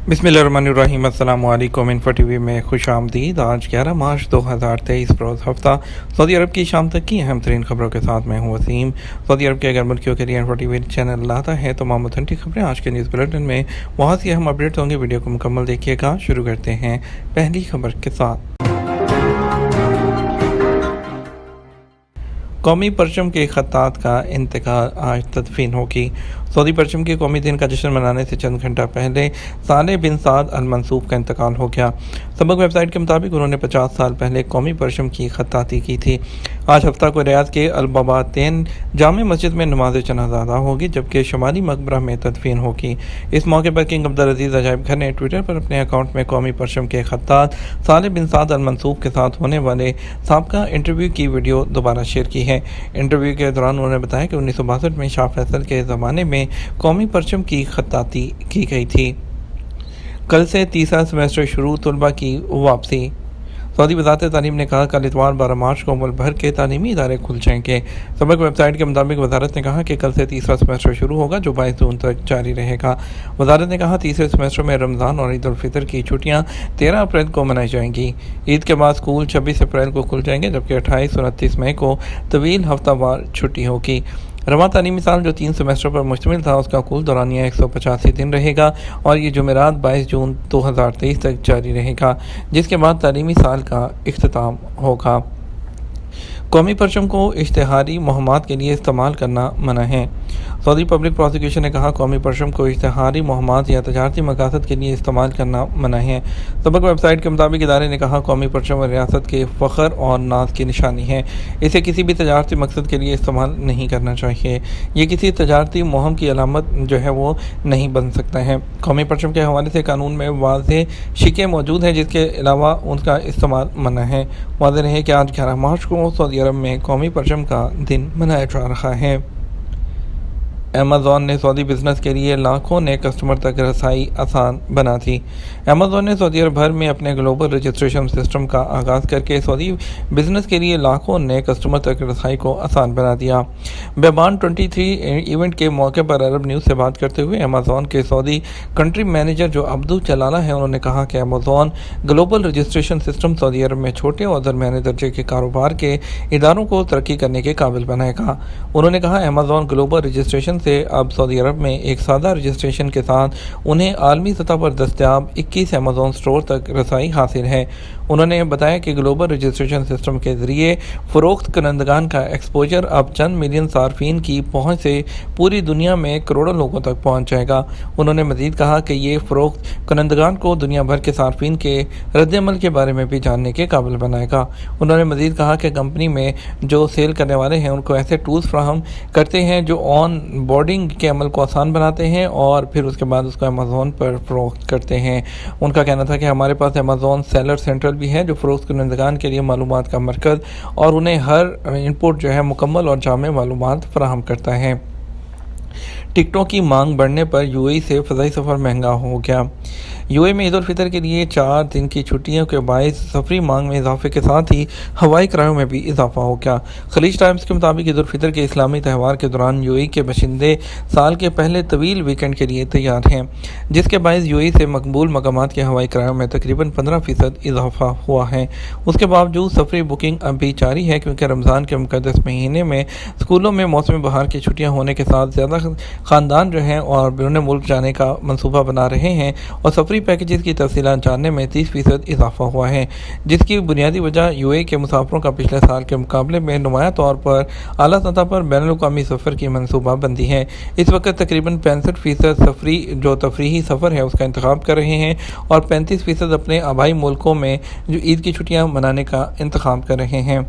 बिस्मिल्लाहिर्रहमानिर्रहीम। अस्सलाम वालेकुम। इन्फो टीवी में खुश आमदीद। आज 11 मार्च 2023 रोज़ हफ्ता सऊदी अरब की शाम तक की अहम तरीन खबरों के साथ मैं हूँ वसीम। सऊदी अरब के अगर मुल्कियों के लिए इन्फो टीवी चैनल लाता है तो ऑथेंटिक खबरें आज के न्यूज़ बुलेटिन में बहुत सी अहम अपडेट्स होंगे। वीडियो को मुकम्मल देखिएगा। शुरू करते हैं पहली खबर के साथ। कौमी परचम के खत्तात का इंतकाल आज तदफीन होगी। सऊदी परचम के कौमी दिन का जश्न मनाने से चंद घंटा पहले साले बिन साद अल मंसूब का इंतकाल हो गया। सबक वेबसाइट के मुताबिक उन्होंने 50 साल पहले कौमी परचम की खत्ताती की थी। आज हफ्ता को रियाद के अलबाबातेन जामे मस्जिद में नमाज जनाजा अदा होगी, जबकि शुमाली मकबरा में तदफीन होगी। इस मौके पर किंग अब्दुल अजीज अजायब घर ने ट्विटर पर अपने अकाउंट में कौमी परचम के खत्तात साले बिन साद अल मंसूब के साथ होने वाले साबका इंटरव्यू की वीडियो दोबारा शेयर की है। इंटरव्यू के दौरान उन्होंने बताया कि 1962 में शाह फैसल के ज़माने में कौमी परचम की खत्ताती की गई थी। कल से तीसरा सेमेस्टर शुरू, तलबा की वापसी। सऊदी वज़ारत तालीम ने कहा कल इतवार 12 मार्च को मुल्क भर के तालीमी इदारे खुल जाएंगे। सबक वेबसाइट के मुताबिक वज़ारत ने कहा कि कल से तीसरा सेमेस्टर शुरू होगा, जो 22 जून तक जारी रहेगा। वज़ारत ने कहा तीसरे सेमेस्टर में रमज़ान और ईद उल फितर की छुट्टियां 13 अप्रैल को मनाई जाएंगी। ईद के बाद स्कूल 26 अप्रैल को खुल जाएंगे, जबकि 28 और 29 मई को तवील हफ्तावार छुट्टी होगी। रवां तालीमी साल जो 3 सेमेस्टर पर मुश्तमिल था, उसका कुल दौरानिया 185 दिन रहेगा और ये जुमेरात 22 जून 2023 तक जारी रहेगा, जिसके बाद तालीमी साल का इख्तिताम होगा। कौमी परचम को इश्तिहारी मुहिमात के लिए इस्तेमाल करना मना है। सऊदी पब्लिक प्रोसिक्यूशन ने कहा कौमी परचम को इश्तिहारी मुहिमात या तजारती मकासद के लिए इस्तेमाल करना मना है। सबक वेबसाइट के मुताबिक इदारे ने कहा कौमी परचम रियासत के फ़ख्र और नाज की निशानी है। इसे किसी भी तजारती मकसद के लिए इस्तेमाल नहीं करना चाहिए। ये किसी तजारती मुहिम की अलामत जो है वो नहीं बन सकता है। कौमी परचम के हवाले से कानून में वाज़ेह शिकें मौजूद हैं, जिसके अलावा उनका इस्तेमाल मना है। वाज़ेह रहे कि आज 11 मार्च को सऊदी अरब में कौमी परचम का दिन मनाया जा रहा है। अमेज़ॉन ने सऊदी बिज़नेस के लिए लाखों नए कस्टमर तक रसाई आसान बना दी। अमेज़ॉन ने सऊदी अरब भर में अपने ग्लोबल रजिस्ट्रेशन सिस्टम का आगाज़ करके सऊदी बिज़नेस के लिए लाखों नए कस्टमर तक रसाई को आसान बना दिया। बेबान 23 इवेंट के मौके पर अरब न्यूज़ से बात करते हुए अमेज़ॉन के सऊदी कंट्री मैनेजर जो अब्दुल चलाला है, उन्होंने कहा कि अमेज़ॉन ग्लोबल रजिस्ट्रेशन सिस्टम सऊदी अरब में छोटे और दरमियाने दर्जे के कारोबार के इदारों को तरक्की करने के काबिल बनाएगा। उन्होंने कहा अमेज़ॉन ग्लोबल रजिस्ट्रेशन से अब सऊदी अरब में एक सादा रजिस्ट्रेशन के साथ उन्हें आलमी सतह पर दस्तयाब 21 अमेज़ॉन स्टोर तक रसाई हासिल है। उन्होंने बताया कि ग्लोबल रजिस्ट्रेशन सिस्टम के ज़रिए फ़रोख्त करंदगान का एक्सपोजर अब चंद मिलियन सार्फिन की पहुँच से पूरी दुनिया में करोड़ों लोगों तक पहुँच जाएगा। उन्होंने मज़ीद कहा कि ये फ़रोख्त करंदगान को दुनिया भर के सार्फिन के रद्दअमल के बारे में भी जानने के काबिल बनाएगा। उन्होंने मज़ीद कहा कि कंपनी में जो सेल करने वाले हैं उनको ऐसे टूल्स फ्राहम करते हैं जो ऑन बोर्डिंग के अमल को आसान बनाते हैं और फिर उसके बाद उसको अमेज़ॉन पर फ़रोख्त करते हैं। उनका कहना था कि हमारे पास अमेज़ॉन सेलर सेंट्रल भी है, जो फ़रोख्त करंदगान के लिए मालूमात का मरकज़ और उन्हें हर इनपुट जो है मुकम्मल और जामे मालूमात फराहम करता है। टिकटों की मांग बढ़ने पर यूएई से फ़ज़ाई सफ़र महंगा हो गया। यूएई में ईद उल फितर के लिए 4 दिन की छुट्टियों के बायस सफरी मांग में इजाफे के साथ ही हवाई किरायों में भी इजाफा हो गया। खलीज टाइम्स के मुताबिक ईद उल फितर के इस्लामी त्यौहार के दौरान यूएई के बशिंदे साल के पहले तवील वीकेंड के लिए तैयार हैं, जिसके बायस यूएई से मकबूल मकामात के हवाई किरायों में तकरीबन 15% इजाफा हुआ है। उसके बावजूद सफरी बुकिंग अभी जारी है, क्योंकि रमज़ान के मुक़द्दस महीने में स्कूलों में मौसम बहार की छुट्टियाँ होने के साथ ज़्यादा ख़ानदान जो हैं और बैरून मुल्क जाने का मनसूबा बना रहे हैं और सफरी पैकेजेस की तफसीलात जानने में 30% इजाफा हुआ है, जिसकी बुनियादी वजह यूएई के मुसाफिरों का पिछले साल के मुकाबले में नुमाया तौर पर आला सतह पर बैनुल-अक़वामी सफ़र की मनसूबा बंदी है। इस वक्त तकरीबन 65% सफरी जो तफरीही सफ़र है उसका इंतखाब कर रहे हैं और 35% अपने आबाई मुल्कों में जो ईद की छुट्टियाँ मनाने का इंतखाब कर रहे हैं।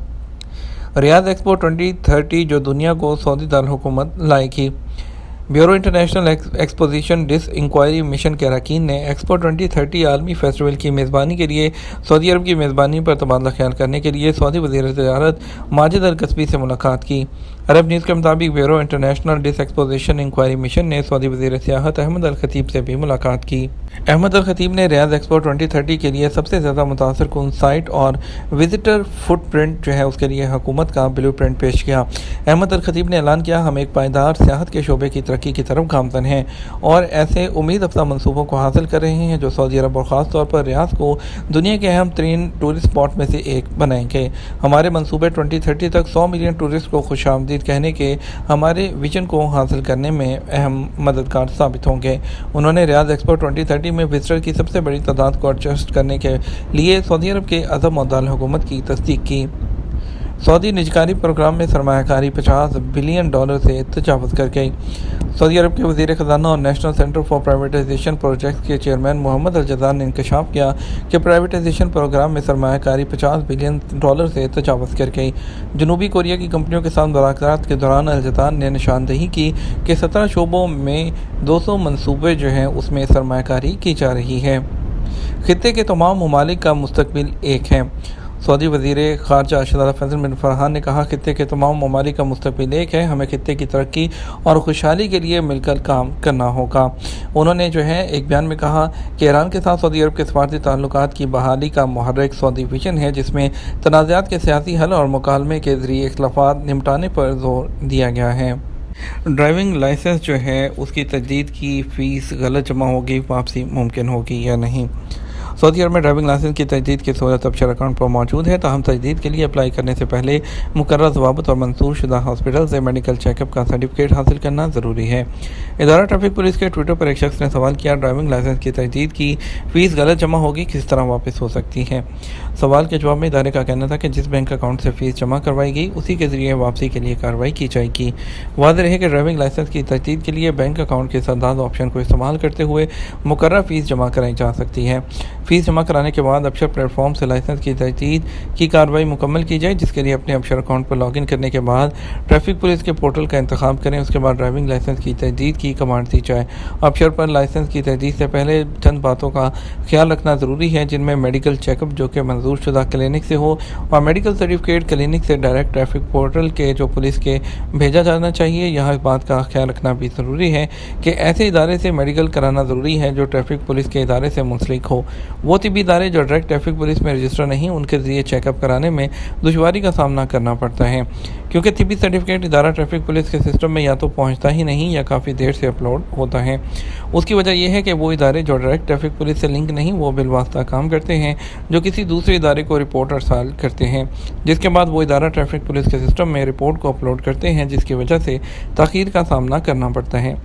रियाद एक्सपो 2030 जो दुनिया को सऊदी दारुल-हुकूमत लाएगी। ब्यूरो इंटरनेशनल एक्सपोजिशन डिस इंक्वायरी मिशन के अरकान ने एक्सपो 2030 आलमी फेस्टिवल की मेज़बानी के लिए सऊदी अरब की मेज़बानी पर तबादला ख्याल करने के लिए सऊदी वज़ीर तजारत माजिद अल कसबी से मुलाकात की। अरब न्यूज़ के मुताबिक ब्यूरो इंटरनेशनल डिसएक्सपोजिशन इंक्वायरी मिशन ने सऊदी वज़ीर सियाहत अहमद अल खतीब से भी मुलाकात की। अहमद अल खतीब ने रियाद एक्सपो 2030 के लिए सबसे ज़्यादा मुतासर कुन साइट और विजिटर फुटप्रिंट जो है उसके लिए हुकूमत का ब्लू प्रिंट पेश किया। अहमद अल खतीब ने ऐलान किया, हम एक पायदार सियाहत के शोबे की तरक्की की तरफ गामज़न हैं और ऐसे उम्मीद अफजा मनसूबों को हासिल कर रहे हैं जो सऊदी अरब और ख़ास तौर पर रियाद को दुनिया के अहम तरीन टूरिस्ट स्पॉट में से एक बनाएंगे। हमारे मनसूबे 2030 तक 100 मिलियन टूरिस्ट को खुशामदीद कहने के हमारे विजन को हासिल करने में अहम मददगार साबित होंगे। उन्होंने रियाद एक्सपो 2030 में विजिटर की सबसे बड़ी तादाद को एडजस्ट करने के लिए सऊदी अरब के अज़म और दारुल हुकूमत की तस्दीक की। सऊदी निजकारी प्रोग्राम में सरमायाकारी $50 बिलियन से तजावज़ कर गई। सऊदी अरब के वज़ीर ख़जाना और national centre for privatisation projects के चेयरमैन मोहम्मद अल जज़ार ने इंकशाफ किया कि प्राइवेटाइजेशन प्रोग्राम में सरमायाकारी $50 बिलियन से तजावज़ कर गई। जनूबी कोरिया की कंपनियों के साथ मुलाकात के दौरान अल जज़ार ने निशानदही की कि 17 शोबों में 200 मनसूबे जो हैं उसमें सरमायाकारी की जा रही है। खित्ते के तमाम ममालिक का मुस्तकबिल एक है। सऊदी वज़ीर ख़ारजा अरशद फैसल बिन फरहान ने कहा, खित्ते के तमाम ममालिक का मुस्तकबिल एक है, हमें खित्ते की तरक्की और खुशहाली के लिए मिलकर काम करना होगा। उन्होंने जो है एक बयान में कहा कि ईरान के साथ सऊदी अरब के सफारती ताल्लुकात की बहाली का मुहर्रिक सऊदी विजन है, जिसमें तनाज़ात के सियासी हल और मुकालमे के ज़रिए इख्तिलाफ़ात निपटाने पर जोर दिया गया है। ड्राइविंग लाइसेंस जो है उसकी तजदीद की फ़ीस गलत जमा होगी, वापसी मुमकिन होगी या नहीं। सऊदी अरब में ड्राइविंग लाइसेंस की तजदीद की सहूलत अबशर अकाउंट पर मौजूद है, ताहम तजदीद के लिए अप्लाई करने से पहले मुकर्रर ज़वाबित और मंजूर शुदा हॉस्पिटल से मेडिकल चेकअप का सर्टिफिकेट हासिल करना ज़रूरी है। इदारा ट्रैफिक पुलिस के ट्विटर पर एक शख्स ने सवाल किया, ड्राइविंग लाइसेंस की तजदीद की फ़ीस गलत जमा होगी, किस तरह वापस हो सकती है। सवाल के जवाब में इदारे का कहना था कि जिस बैंक अकाउंट से फ़ीस जमा करवाई गई उसी के ज़रिए वापसी के लिए कार्रवाई की जाएगी। वाज़ेह रहे कि ड्राइविंग लाइसेंस की तजदीद के लिए बैंक अकाउंट के सरदाद ऑप्शन को इस्तेमाल करते हुए मुकर्रर फ़ीस जमा कराई जा सकती है। फ़ीस जमा कराने के बाद अबशर प्लेटफॉर्म से लाइसेंस की तजदीद की कार्रवाई मुकम्मल की जाए, जिसके लिए अपने अबशर अकाउंट पर लॉगिन करने के बाद ट्रैफिक पुलिस के पोर्टल का इंतखाब करें। उसके बाद ड्राइविंग लाइसेंस की तजदीद की कमांड दी जाए। अबशर पर लाइसेंस की तजदीद से पहले चंद बातों का ख्याल रखना ज़रूरी है, जिनमें मेडिकल चेकअप जो कि मंजूर शुदा क्लिनिक से हो और मेडिकल सर्टिफिकेट क्लिनिक से डायरेक्ट ट्रैफिक पोर्टल के जो पुलिस के भेजा जाना चाहिए। यहाँ इस बात का ख्याल रखना भी ज़रूरी है कि ऐसे इदारे से मेडिकल कराना ज़रूरी है जो ट्रैफिक पुलिस के इदारे से मुंसलिक हो। वो तिबी इदारे जो डायरेक्ट ट्रैफिक पुलिस में रजिस्टर नहीं, उनके ज़रिए चेकअप कराने में दुश्वारी का सामना करना पड़ता है, क्योंकि तिबी सर्टिफिकेट इदारा ट्रैफिक पुलिस के सिस्टम में या तो पहुंचता ही नहीं या काफ़ी देर से अपलोड होता है। उसकी वजह यह है कि वो इदारे जो डायरेक्ट ट्रैफिक पुलिस से लिंक नहीं, वो बिलवास्ता काम करते हैं जो किसी दूसरे इदारे को रिपोर्ट अरसाल करते हैं, जिसके बाद वो इदारा ट्रैफिक पुलिस के सिस्टम में रिपोर्ट को अपलोड करते हैं, जिसकी वजह से ताख़ीर का सामना करना पड़ता है।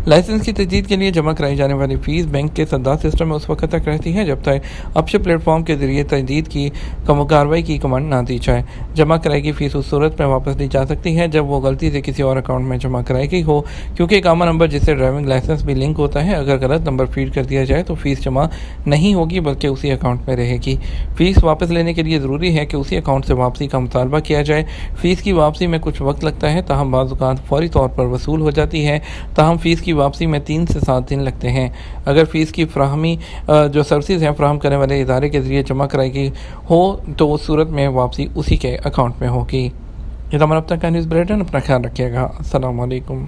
लाइसेंस की तजदीद के लिए जमा कराई जाने वाली फ़ीस बैंक के सरदार सिस्टम में उस वक्त तक रहती है जब तक अबशर प्लेटफॉर्म के ज़रिए तजदीद की कार्रवाई की कमांड ना दी जाए। जमा कराई गई फ़ीस उस सूरत में वापस दी जा सकती है जब वो गलती से किसी और अकाउंट में जमा कराई गई हो, क्योंकि इकामा नंबर जिससे ड्राइविंग लाइसेंस भी लिंक होता है, अगर गलत नंबर फीड कर दिया जाए तो फ़ीस जमा नहीं होगी बल्कि उसी अकाउंट में रहेगी। फ़ीस वापस लेने के लिए ज़रूरी है कि उसी अकाउंट से वापसी का मुतालबा किया जाए। फ़ीस की वापसी में कुछ वक्त लगता है, ताहम बाज़ औक़ात फ़ौरी तौर पर वसूल हो जाती है, ताहम फ़ीस की वापसी में 3 से 7 दिन लगते हैं। अगर फ़ीस की फ्राहमी जो सर्विसेज हैं फ्राहम करने वाले इदारे के ज़रिए जमा कराई गई हो तो उस सूरत में वापसी उसी के अकाउंट में होगी। ये हमारा अब तक का न्यूज़ बुलेटिन, अपना ख्याल रखिएगा। अस्सलाम वालेकुम।